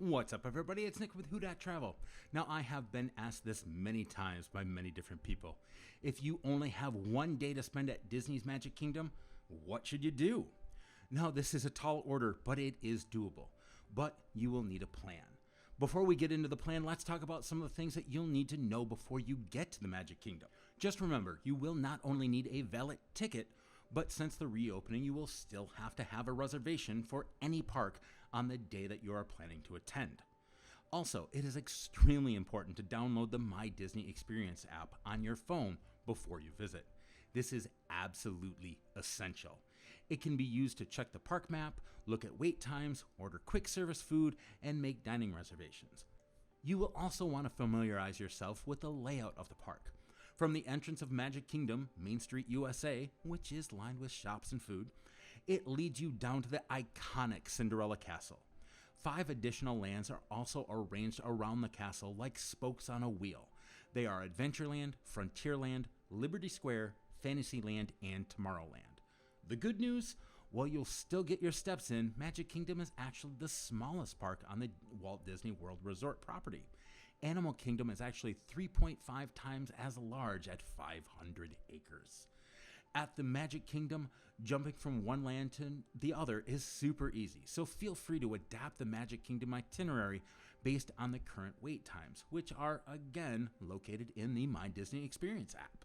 What's up, everybody? It's Nick with Who Dat Travel. Now, I have been asked this many times by many different people. If you only have one day to spend at Disney's Magic Kingdom, what should you do? Now, this is a tall order, but it is doable. But you will need a plan. Before we get into the plan, let's talk about some of the things that you'll need to know before you get to the Magic Kingdom. Just remember, you will not only need a valid ticket, but since the reopening, you will still have to have a reservation for any park on the day that you are planning to attend. Also, it is extremely important to download the My Disney Experience app on your phone before you visit. This is absolutely essential. It can be used to check the park map, look at wait times, order quick service food, and make dining reservations. You will also want to familiarize yourself with the layout of the park. From the entrance of Magic Kingdom, Main Street, USA, which is lined with shops and food, it leads you down to the iconic Cinderella Castle. 5 additional lands are also arranged around the castle like spokes on a wheel. They are Adventureland, Frontierland, Liberty Square, Fantasyland, and Tomorrowland. The good news? While you'll still get your steps in, Magic Kingdom is actually the smallest park on the Walt Disney World Resort property. Animal Kingdom is actually 3.5 times as large at 500 acres. At the Magic Kingdom, jumping from one land to the other is super easy, so feel free to adapt the Magic Kingdom itinerary based on the current wait times, which are again located in the My Disney Experience app.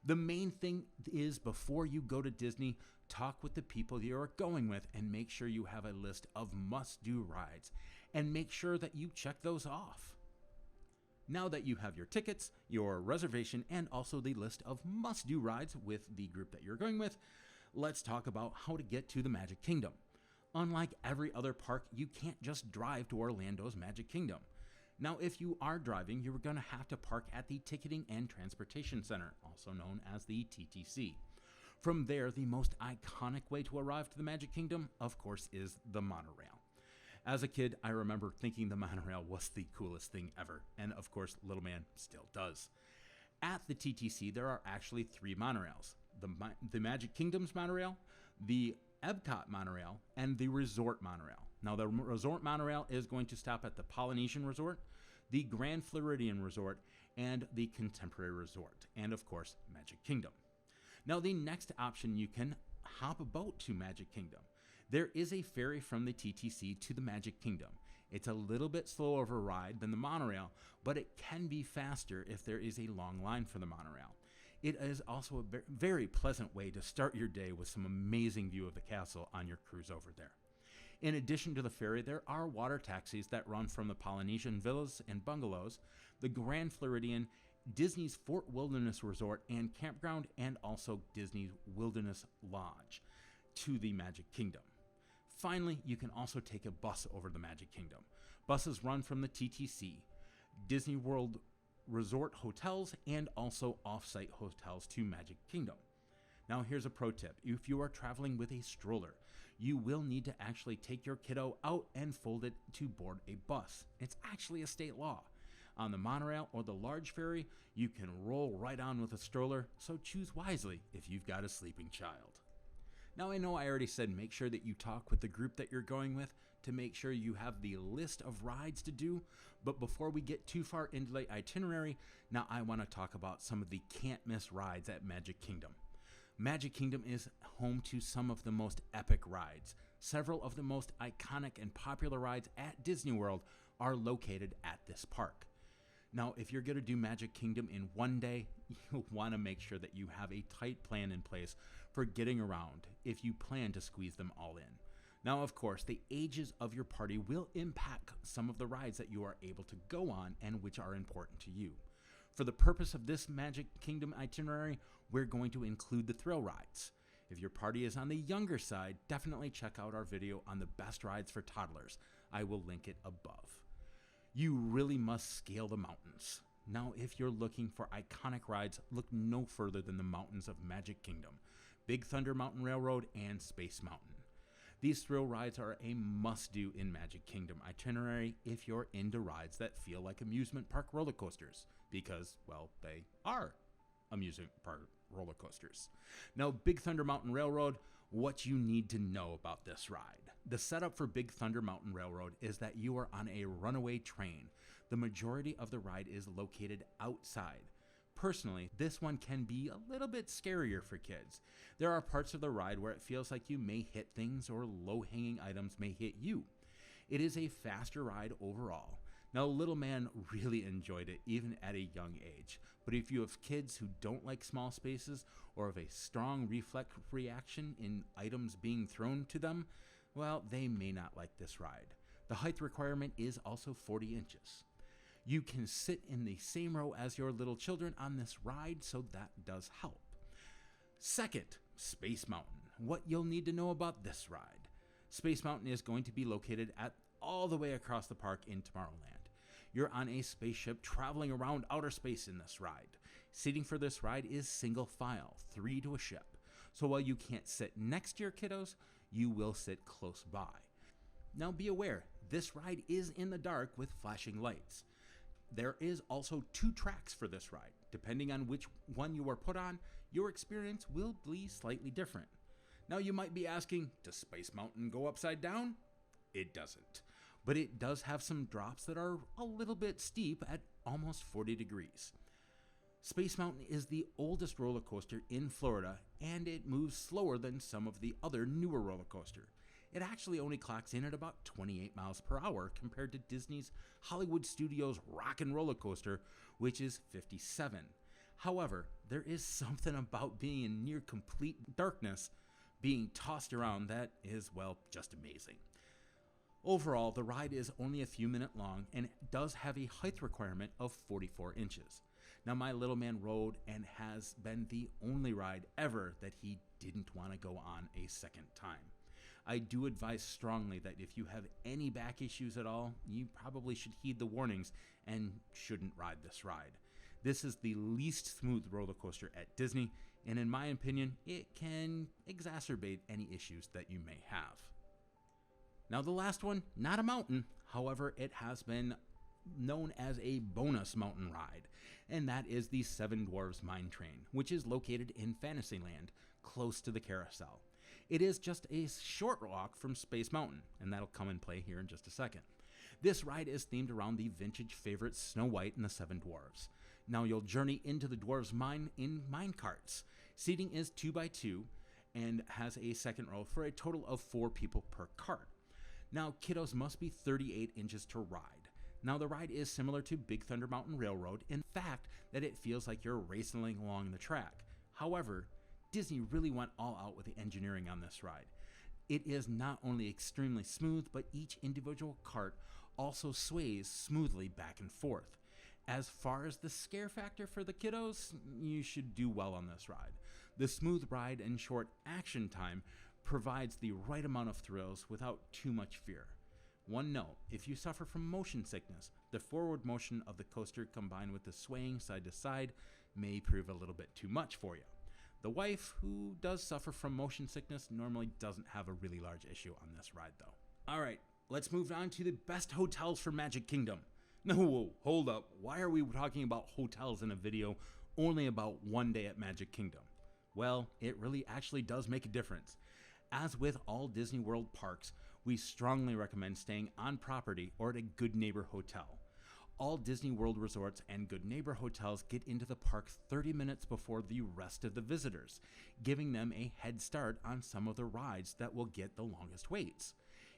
The main thing is, before you go to Disney, talk with the people you are going with and make sure you have a list of must-do rides, and make sure that you check those off. Now that you have your tickets, your reservation, and also the list of must-do rides with the group that you're going with, let's talk about how to get to the Magic Kingdom. Unlike every other park, you can't just drive to Orlando's Magic Kingdom. Now, if you are driving, you're going to have to park at the Ticketing and Transportation Center, also known as the TTC. From there, the most iconic way to arrive to the Magic Kingdom, of course, is the monorail. As a kid, I remember thinking the monorail was the coolest thing ever, and of course, little man still does. At the TTC, there are actually 3 monorails: the Magic Kingdom's monorail, the Epcot monorail, and the Resort monorail. Now, the Resort monorail is going to stop at the Polynesian Resort, the Grand Floridian Resort, and the Contemporary Resort, and of course, Magic Kingdom. Now, the next option, you can hop a boat to Magic Kingdom. There is a ferry from the TTC to the Magic Kingdom. It's a little bit slower of a ride than the monorail, but it can be faster if there is a long line for the monorail. It is also a very pleasant way to start your day with some amazing view of the castle on your cruise over there. In addition to the ferry, there are water taxis that run from the Polynesian Villas and Bungalows, the Grand Floridian, Disney's Fort Wilderness Resort and Campground, and also Disney's Wilderness Lodge to the Magic Kingdom. Finally, you can also take a bus over the Magic Kingdom. Buses run from the TTC, Disney World Resort hotels, and also off-site hotels to Magic Kingdom. Now, here's a pro tip. If you are traveling with a stroller, you will need to actually take your kiddo out and fold it to board a bus. It's actually a state law. On the monorail or the large ferry, you can roll right on with a stroller, so choose wisely if you've got a sleeping child. Now, I know I already said make sure that you talk with the group that you're going with to make sure you have the list of rides to do, but before we get too far into the itinerary, now I want to talk about some of the can't-miss rides at Magic Kingdom. Magic Kingdom is home to some of the most epic rides. Several of the most iconic and popular rides at Disney World are located at this park. Now, if you're going to do Magic Kingdom in one day, you'll want to make sure that you have a tight plan in place for getting around if you plan to squeeze them all in. Now, of course, the ages of your party will impact some of the rides that you are able to go on and which are important to you. For the purpose of this Magic Kingdom itinerary, we're going to include the thrill rides. If your party is on the younger side, definitely check out our video on the best rides for toddlers. I will link it above. You really must scale the mountains. Now, if you're looking for iconic rides, look no further than the mountains of Magic Kingdom, Big Thunder Mountain Railroad, and Space Mountain. These thrill rides are a must-do in Magic Kingdom itinerary if you're into rides that feel like amusement park roller coasters, because, well, they are amusement park roller coasters. Now, Big Thunder Mountain Railroad, what you need to know about this ride. The setup for Big Thunder Mountain Railroad is that you are on a runaway train. The majority of the ride is located outside. Personally, this one can be a little bit scarier for kids. There are parts of the ride where it feels like you may hit things or low-hanging items may hit you. It is a faster ride overall. Now, little man really enjoyed it even at a young age, but if you have kids who don't like small spaces or have a strong reflex reaction in items being thrown to them, well, they may not like this ride. The height requirement is also 40 inches. You can sit in the same row as your little children on this ride, so that does help. Second, Space Mountain. What you'll need to know about this ride. Space Mountain is going to be located at all the way across the park in Tomorrowland. You're on a spaceship traveling around outer space in this ride. Seating for this ride is single file, 3 to a ship. So while you can't sit next to your kiddos, you will sit close by. Now be aware, this ride is in the dark with flashing lights. There is also 2 tracks for this ride. Depending on which one you are put on, your experience will be slightly different. Now you might be asking, does Space Mountain go upside down? It doesn't. But it does have some drops that are a little bit steep at almost 40 degrees. Space Mountain is the oldest roller coaster in Florida, and it moves slower than some of the other newer roller coasters. It actually only clocks in at about 28 miles per hour compared to Disney's Hollywood Studios Rock and Roller Coaster, which is 57. However, there is something about being in near complete darkness, being tossed around, that is, well, just amazing. Overall, the ride is only a few minutes long and does have a height requirement of 44 inches. Now, my little man rode and has been the only ride ever that he didn't want to go on a second time. I do advise strongly that if you have any back issues at all, you probably should heed the warnings and shouldn't ride this ride. This is the least smooth roller coaster at Disney, and in my opinion, it can exacerbate any issues that you may have. Now the last one, not a mountain, however, it has been known as a bonus mountain ride, and that is the Seven Dwarfs Mine Train, which is located in Fantasyland, close to the carousel. It is just a short walk from Space Mountain, and that'll come in play here in just a second. This ride is themed around the vintage favorites Snow White and the Seven Dwarfs. Now you'll journey into the dwarves' mine in mine carts. Seating is 2x2 and has a second row for a total of 4 people per cart. Now kiddos must be 38 inches to ride. Now the ride is similar to Big Thunder Mountain Railroad in fact that it feels like you're racing along the track. However, Disney really went all out with the engineering on this ride. It is not only extremely smooth, but each individual cart also sways smoothly back and forth. As far as the scare factor for the kiddos, you should do well on this ride. The smooth ride and short action time provides the right amount of thrills without too much fear. One note, if you suffer from motion sickness, the forward motion of the coaster combined with the swaying side to side may prove a little bit too much for you. The wife, who does suffer from motion sickness, normally doesn't have a really large issue on this ride though. Alright, let's move on to the best hotels for Magic Kingdom. No, whoa, hold up. Why are we talking about hotels in a video only about one day at Magic Kingdom? Well, it really actually does make a difference. As with all Disney World parks, we strongly recommend staying on property or at a Good Neighbor hotel. All Disney World resorts and Good Neighbor hotels get into the park 30 minutes before the rest of the visitors, giving them a head start on some of the rides that will get the longest waits.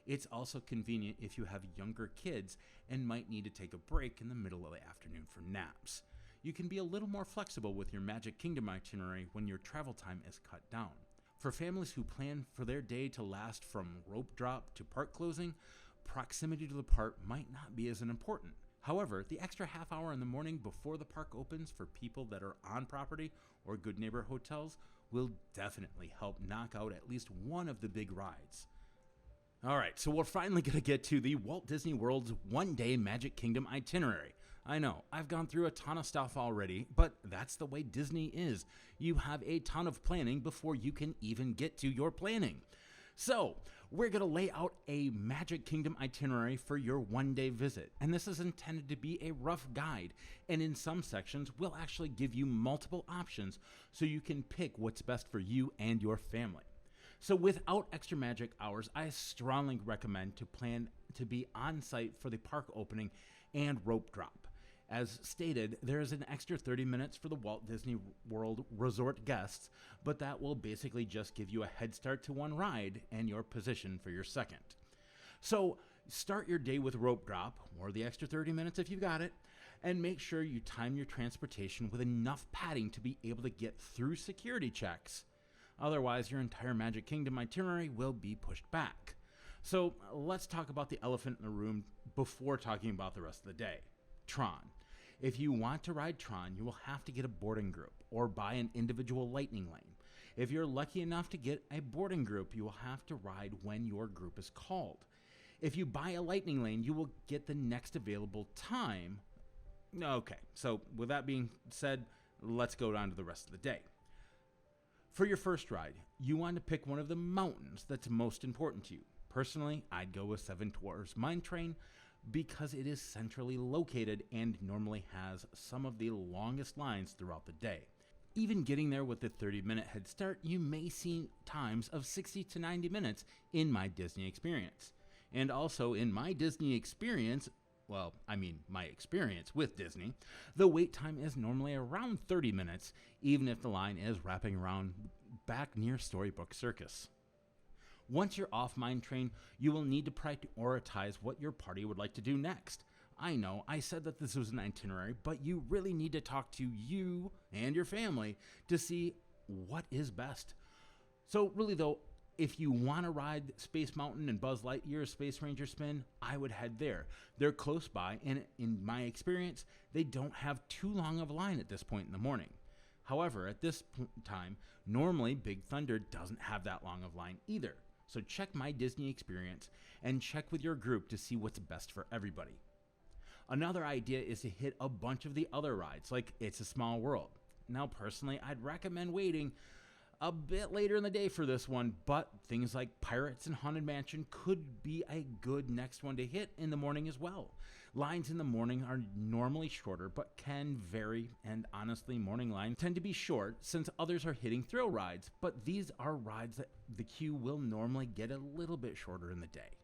It's also convenient if you have younger kids and might need to take a break in the middle of the afternoon for naps. You can be a little more flexible with your Magic Kingdom itinerary when your travel time is cut down. For families who plan for their day to last from rope drop to park closing, proximity to the park might not be as important. However, the extra half hour in the morning before the park opens for people that are on property or Good Neighbor hotels will definitely help knock out at least one of the big rides. Alright, so we're finally going to get to the Walt Disney World's one-day Magic Kingdom itinerary. I know, I've gone through a ton of stuff already, but that's the way Disney is. You have a ton of planning before you can even get to your planning. So, we're going to lay out a Magic Kingdom itinerary for your one-day visit, and this is intended to be a rough guide, and in some sections, we'll actually give you multiple options so you can pick what's best for you and your family. So without extra magic hours, I strongly recommend to plan to be on site for the park opening and rope drop. As stated, there is an extra 30 minutes for the Walt Disney World Resort guests, but that will basically just give you a head start to one ride and your position for your second. So start your day with rope drop, or the extra 30 minutes if you've got it, and make sure you time your transportation with enough padding to be able to get through security checks. Otherwise, your entire Magic Kingdom itinerary will be pushed back. So let's talk about the elephant in the room before talking about the rest of the day. Tron. If you want to ride Tron, you will have to get a boarding group or buy an individual lightning lane. If you're lucky enough to get a boarding group, you will have to ride when your group is called. If you buy a lightning lane, you will get the next available time. Okay, so with that being said, let's go down to the rest of the day. For your first ride, you want to pick one of the mountains that's most important to you. Personally, I'd go with Seven Dwarfs Mine Train because it is centrally located and normally has some of the longest lines throughout the day. Even getting there with a 30-minute head start, you may see times of 60 to 90 minutes in my Disney experience. And also in my Disney experience, my experience with Disney, the wait time is normally around 30 minutes, even if the line is wrapping around back near Storybook Circus. Once you're off Mine Train, you will need to prioritize what your party would like to do next. I know, I said that this was an itinerary, but you really need to talk to you and your family to see what is best. So really though, if you want to ride Space Mountain and Buzz Lightyear's Space Ranger spin, I would head there. They're close by, and in my experience, they don't have too long of a line at this point in the morning. However, at this time, normally Big Thunder doesn't have that long of line either. So check my Disney experience and check with your group to see what's best for everybody. Another idea is to hit a bunch of the other rides, like It's a Small World. Now, personally, I'd recommend waiting a bit later in the day for this one, but things like Pirates and Haunted Mansion could be a good next one to hit in the morning as well. Lines in the morning are normally shorter, but can vary, and honestly, morning lines tend to be short since others are hitting thrill rides, but these are rides that the queue will normally get a little bit shorter in the day.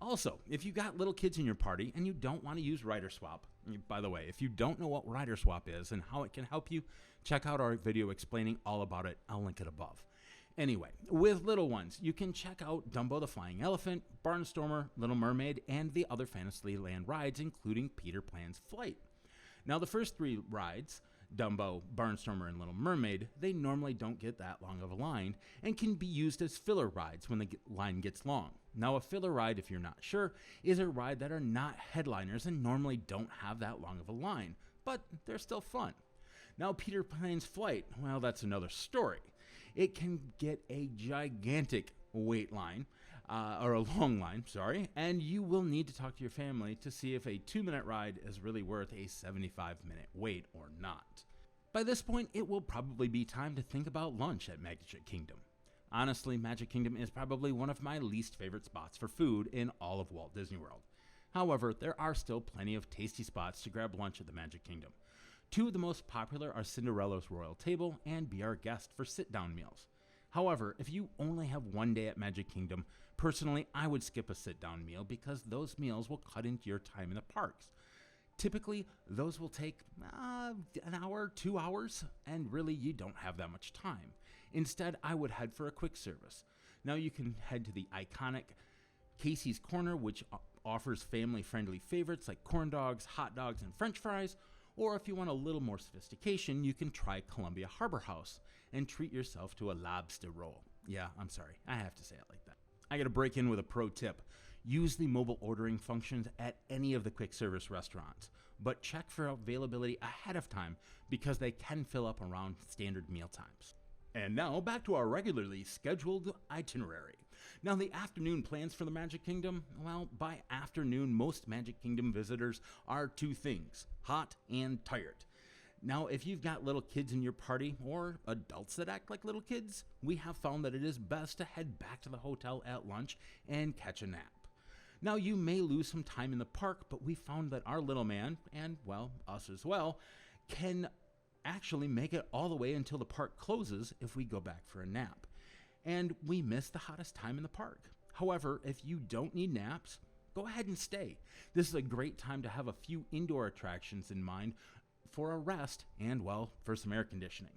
Also, if you've got little kids in your party and you don't want to use Rider Swap, by the way, if you don't know what Rider Swap is and how it can help you, check out our video explaining all about it. I'll link it above. Anyway, with little ones, you can check out Dumbo the Flying Elephant, Barnstormer, Little Mermaid, and the other Fantasyland rides, including Peter Pan's Flight. Now, the first three rides, Dumbo, Barnstormer, and Little Mermaid, they normally don't get that long of a line and can be used as filler rides when the line gets long. Now, a filler ride, if you're not sure, is a ride that are not headliners and normally don't have that long of a line, but they're still fun. Now, Peter Pan's Flight, well, that's another story. It can get a gigantic wait line, or a long line, sorry, and you will need to talk to your family to see if a 2-minute ride is really worth a 75-minute wait or not. By this point, it will probably be time to think about lunch at Magic Kingdom. Honestly, Magic Kingdom is probably one of my least favorite spots for food in all of Walt Disney World. However, there are still plenty of tasty spots to grab lunch at the Magic Kingdom. Two of the most popular are Cinderella's Royal Table and Be Our Guest for sit-down meals. However, if you only have one day at Magic Kingdom, personally, I would skip a sit-down meal because those meals will cut into your time in the parks. Typically, those will take an hour, 2 hours, and really you don't have that much time. Instead, I would head for a quick service. Now you can head to the iconic Casey's Corner, which offers family-friendly favorites like corn dogs, hot dogs, and french fries. Or if you want a little more sophistication, you can try Columbia Harbor House and treat yourself to a lobster roll. Yeah, I'm sorry, I have to say it like that. I gotta break in with a pro tip. Use the mobile ordering functions at any of the quick service restaurants, but check for availability ahead of time because they can fill up around standard meal times. And now back to our regularly scheduled itinerary. Now, the afternoon plans for the Magic Kingdom, well, by afternoon, most Magic Kingdom visitors are two things, hot and tired. Now, if you've got little kids in your party or adults that act like little kids, we have found that it is best to head back to the hotel at lunch and catch a nap. Now, you may lose some time in the park, but we found that our little man, and, well, us as well, can actually make it all the way until the park closes if we go back for a nap. and we miss the hottest time in the park. However, if you don't need naps, go ahead and stay. This is a great time to have a few indoor attractions in mind for a rest and, well, for some air conditioning.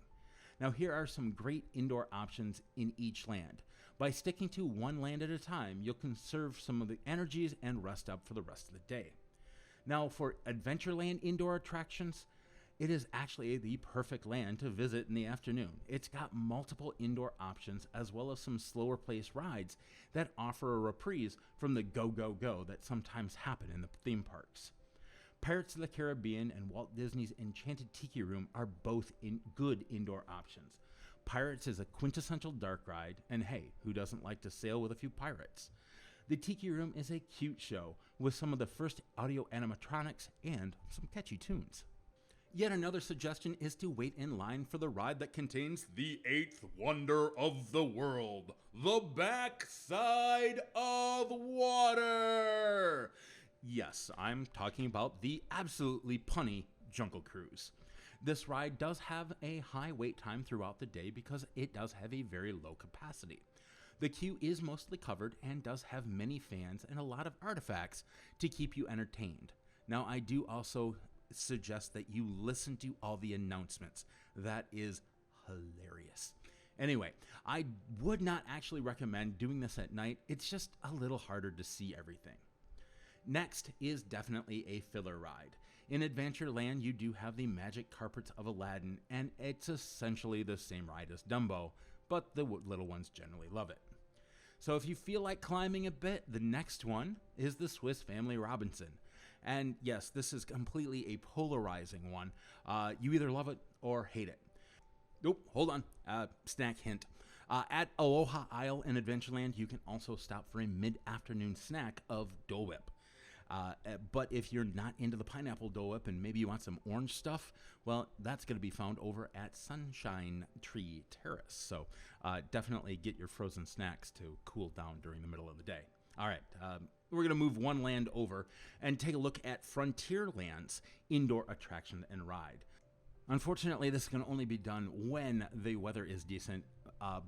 Now, here are some great indoor options in each land. By sticking to one land at a time, you'll conserve some of the energies and rest up for the rest of the day. Now, for Adventureland indoor attractions, it is actually the perfect land to visit in the afternoon. It's got multiple indoor options as well as some slower pace rides that offer a reprise from the go, go, go that sometimes happen in the theme parks. Pirates of the Caribbean and Walt Disney's Enchanted Tiki Room are both good indoor options. Pirates is a quintessential dark ride, and hey, who doesn't like to sail with a few pirates? The Tiki Room is a cute show with some of the first audio animatronics and some catchy tunes. Yet another suggestion is to wait in line for the ride that contains the eighth wonder of the world, the backside of water. Yes, I'm talking about the absolutely punny Jungle Cruise. This ride does have a high wait time throughout the day because it does have a very low capacity. The queue is mostly covered and does have many fans and a lot of artifacts to keep you entertained. Now, I do also suggest that you listen to all the announcements. That is hilarious. Anyway, I would not actually recommend doing this at night. It's just a little harder to see everything. Next is definitely a filler ride. In Adventureland, you do have the Magic Carpets of Aladdin, and it's essentially the same ride as Dumbo, but the little ones generally love it. So if you feel like climbing a bit, the next one is the Swiss Family Robinson. And yes, this is completely a polarizing one. You either love it or hate it. Nope, hold on. Snack hint. At Aloha Isle in Adventureland, you can also stop for a mid-afternoon snack of Dole Whip. But if you're not into the pineapple Dole Whip and maybe you want some orange stuff, well, that's going to be found over at Sunshine Tree Terrace. So definitely get your frozen snacks to cool down during the middle of the day. All right, we're going to move one land over and take a look at Frontierland's indoor attraction and ride. Unfortunately, this can only be done when the weather is decent,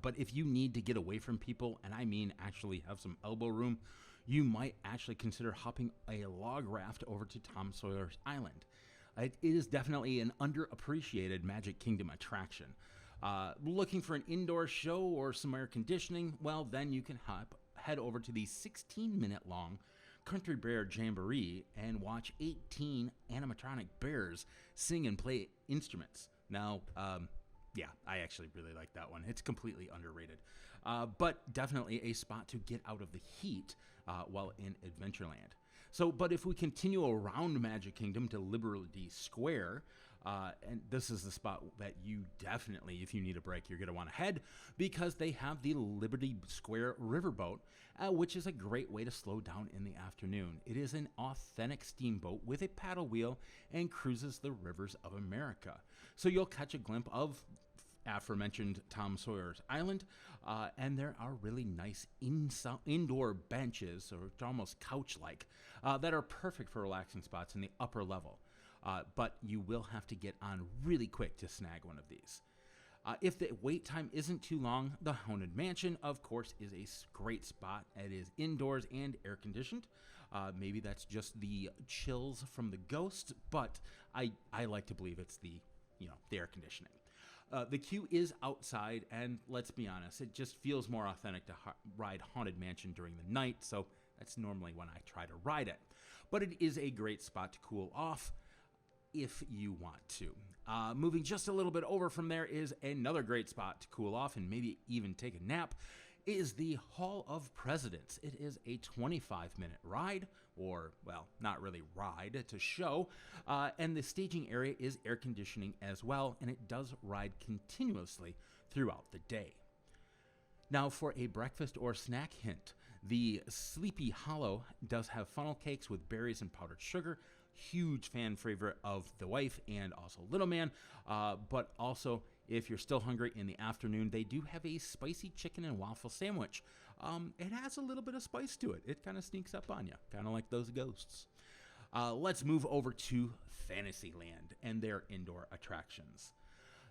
but if you need to get away from people, and I mean actually have some elbow room, you might actually consider hopping a log raft over to Tom Sawyer's Island. It is definitely an underappreciated Magic Kingdom attraction. Looking for an indoor show or some air conditioning? Well, then you can head over to the 16-minute long Country Bear Jamboree and watch 18 animatronic bears sing and play instruments. Now, yeah, I actually really like that one. It's completely underrated, but definitely a spot to get out of the heat while in Adventureland. So, but if we continue around Magic Kingdom to Liberty Square, and this is the spot that you definitely, if you need a break, you're going to want to head, because they have the Liberty Square Riverboat, which is a great way to slow down in the afternoon. It is an authentic steamboat with a paddle wheel and cruises the rivers of America. So you'll catch a glimpse of aforementioned Tom Sawyer's Island, and there are really nice indoor benches, or almost couch-like, that are perfect for relaxing spots in the upper level. But you will have to get on really quick to snag one of these. If the wait time isn't too long, the Haunted Mansion, of course, is a great spot. It is indoors and air conditioned. Maybe that's just the chills from the ghosts, but I like to believe it's the air conditioning. The queue is outside, and let's be honest, it just feels more authentic to ride Haunted Mansion during the night, so that's normally when I try to ride it. But it is a great spot to cool off if you want to. Moving just a little bit over from there is another great spot to cool off and maybe even take a nap, is the Hall of Presidents. It is a 25-minute ride, or, well, not really ride, it's a show, and the staging area is air conditioning as well, and it does ride continuously throughout the day. Now, for a breakfast or snack hint, the Sleepy Hollow does have funnel cakes with berries and powdered sugar. Huge fan favorite of the wife and also little man, but also if you're still hungry in the afternoon, they do have a spicy chicken and waffle sandwich. It has a little bit of spice to it. It kind of sneaks up on you, kind of like those ghosts. Let's move over to Fantasyland and their indoor attractions.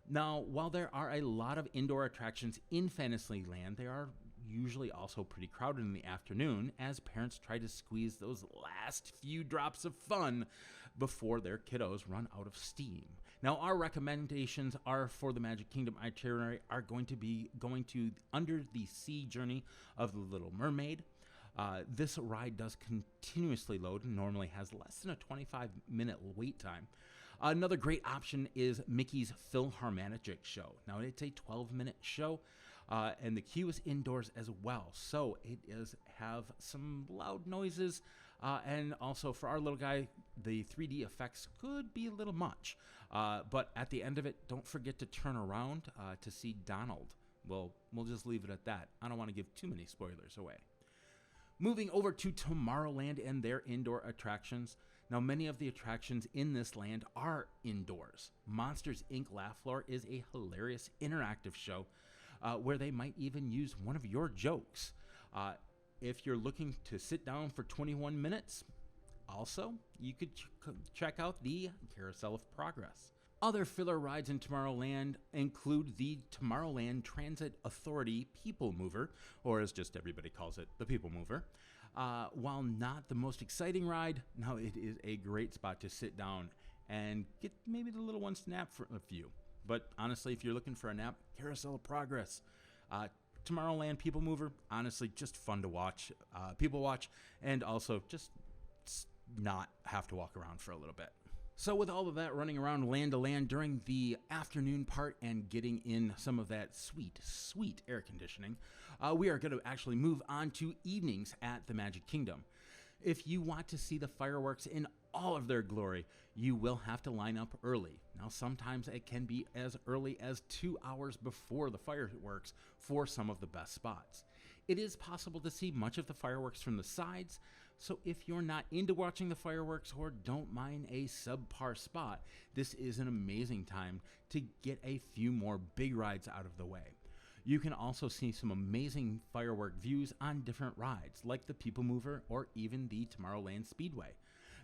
Now, while there are a lot of indoor attractions in Fantasyland, they are usually also pretty crowded in the afternoon as parents try to squeeze those last few drops of fun before their kiddos run out of steam. Now, our recommendations are for the Magic Kingdom itinerary are going to be going to Under the Sea Journey of the Little Mermaid. This ride does continuously load and normally has less than a 25-minute wait time. Another great option is Mickey's PhilharMagic show. Now, it's a 12-minute show, and the queue is indoors as well, so it is have some loud noises, and also for our little guy, the 3D effects could be a little much. But at the end of it, don't forget to turn around to see Donald. Well, we'll just leave it at that. I don't want to give too many spoilers away. Moving over to Tomorrowland and their indoor attractions. Now, many of the attractions in this land are indoors. Monsters, Inc. Laugh Floor is a hilarious interactive show where they might even use one of your jokes. If you're looking to sit down for 21 minutes, also, you could check out the Carousel of Progress. Other filler rides in Tomorrowland include the Tomorrowland Transit Authority People Mover, or as just everybody calls it, the People Mover. While not the most exciting ride, now it is a great spot to sit down and get maybe the little ones to nap for a few. But honestly, if you're looking for a nap, Carousel of Progress. Tomorrowland People Mover, honestly, just fun to watch, people watch, and also just not have to walk around for a little bit. So with all of that running around land to land during the afternoon part and getting in some of that sweet, sweet air conditioning, we are going to actually move on to evenings at the Magic Kingdom. If you want to see the fireworks in all of their glory, you will have to line up early. Now, sometimes it can be as early as 2 hours before the fireworks for some of the best spots. It is possible to see much of the fireworks from the sides, so if you're not into watching the fireworks or don't mind a subpar spot, this is an amazing time to get a few more big rides out of the way. You can also see some amazing firework views on different rides, like the People Mover or even the Tomorrowland Speedway.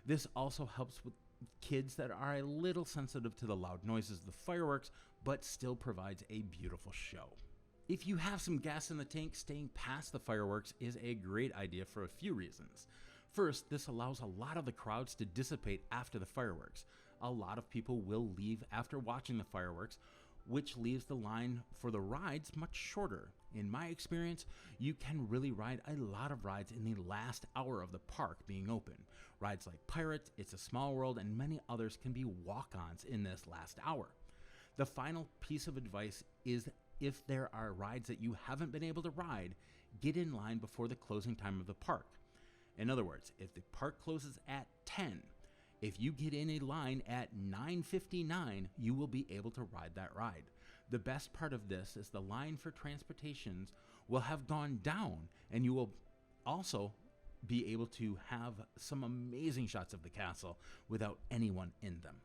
This also helps with kids that are a little sensitive to the loud noises of the fireworks, but still provides a beautiful show. If you have some gas in the tank, staying past the fireworks is a great idea for a few reasons. First, this allows a lot of the crowds to dissipate after the fireworks. A lot of people will leave after watching the fireworks, which leaves the line for the rides much shorter. In my experience, you can really ride a lot of rides in the last hour of the park being open. Rides like Pirates, It's a Small World, and many others can be walk-ons in this last hour. The final piece of advice is if there are rides that you haven't been able to ride, get in line before the closing time of the park. In other words, if the park closes at 10, if you get in a line at 9:59, you will be able to ride that ride. The best part of this is the line for transportations will have gone down, and you will also be able to have some amazing shots of the castle without anyone in them.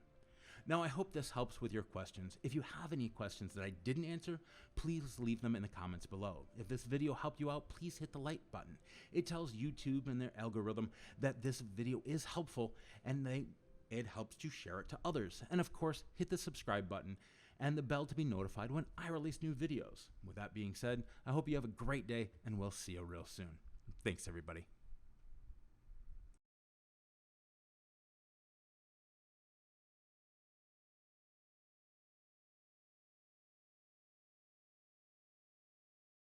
Now, I hope this helps with your questions. If you have any questions that I didn't answer, please leave them in the comments below. If this video helped you out, please hit the like button. It tells YouTube and their algorithm that this video is helpful, and it helps to share it to others. And of course, hit the subscribe button and the bell to be notified when I release new videos. With that being said, I hope you have a great day, and we'll see you real soon. Thanks, everybody.